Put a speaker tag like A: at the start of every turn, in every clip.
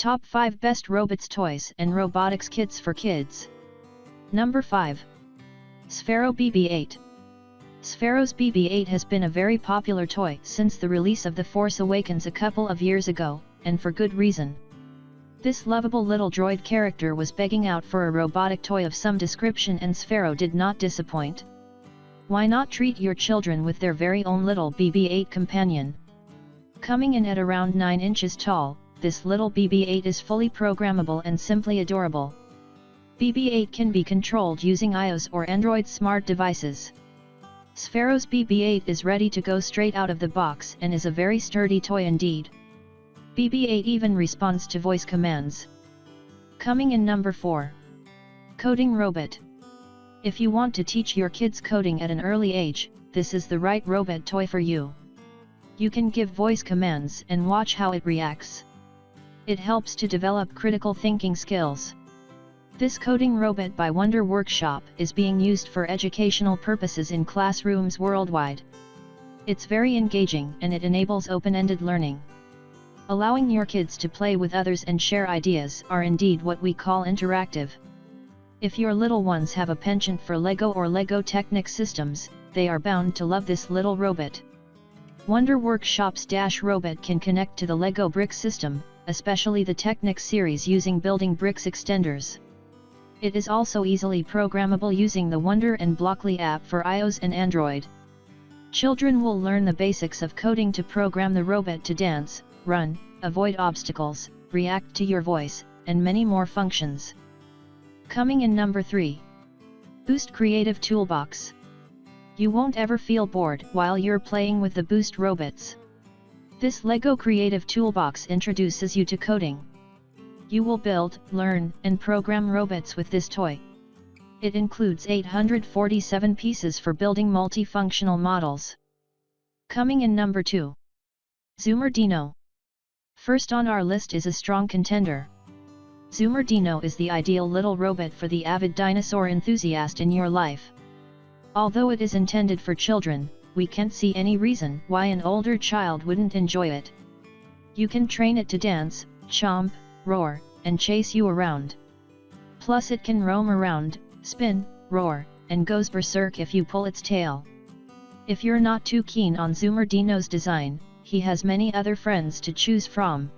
A: Top 5 Best Robots Toys and Robotics Kits for Kids. Number 5. Sphero BB-8. Sphero's BB-8 has been a very popular toy since the release of The Force Awakens a couple of years ago, and for good reason. This lovable little droid character was begging out for a robotic toy of some description, and Sphero did not disappoint. Why not treat your children with their very own little BB-8 companion? Coming in at around 9 inches tall, this little BB-8 is fully programmable and simply adorable. BB-8 can be controlled using iOS or Android smart devices. Sphero's BB-8 is ready to go straight out of the box and is a very sturdy toy indeed. BB-8 even responds to voice commands. Coming in number 4. Coding Robot. If you want to teach your kids coding at an early age, this is the right robot toy for you. You can give voice commands and watch how it reacts. It helps to develop critical thinking skills. This coding robot by Wonder Workshop is being used for educational purposes in classrooms worldwide. It's very engaging and it enables open-ended learning. Allowing your kids to play with others and share ideas are indeed what we call interactive. If your little ones have a penchant for Lego or Lego Technic systems, they are bound to love this little robot. Wonder Workshop's Dash robot can connect to the Lego brick system, especially the Technic series, using building bricks extenders. It is also easily programmable using the Wonder and Blockly app for iOS and Android. Children will learn the basics of coding to program the robot to dance, run, avoid obstacles, react to your voice, and many more functions. Coming in number 3. Boost Creative Toolbox. You won't ever feel bored while you're playing with the Boost robots. This Lego Creative Toolbox introduces you to coding. You will build, learn, and program robots with this toy. It includes 847 pieces for building multifunctional models. Coming in number 2. Zoomer Dino. First on our list is a strong contender. Zoomer Dino is the ideal little robot for the avid dinosaur enthusiast in your life. Although it is intended for children, we can't see any reason why an older child wouldn't enjoy it. You can train it to dance, chomp, roar, and chase you around. Plus it can roam around, spin, roar, and goes berserk if you pull its tail. If you're not too keen on Zoomer Dino's design, he has many other friends to choose from.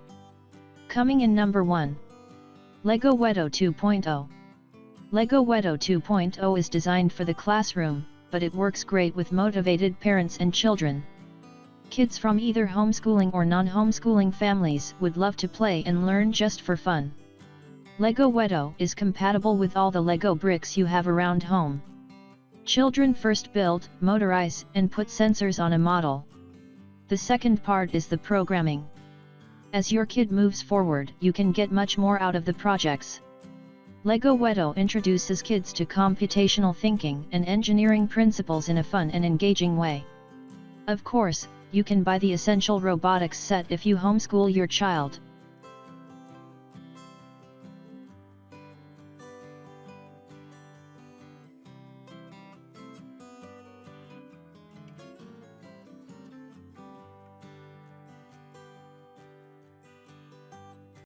A: Coming in number 1. Lego WeDo 2.0. Lego WeDo 2.0 is designed for the classroom, but it works great with motivated parents and children. Kids from either homeschooling or non-homeschooling families would love to play and learn just for fun. Lego WeDo is compatible with all the Lego bricks you have around home. Children first build, motorize, and put sensors on a model. The second part is the programming. As your kid moves forward, you can get much more out of the projects. Lego WeDo introduces kids to computational thinking and engineering principles in a fun and engaging way. Of course, you can buy the essential robotics set if you homeschool your child,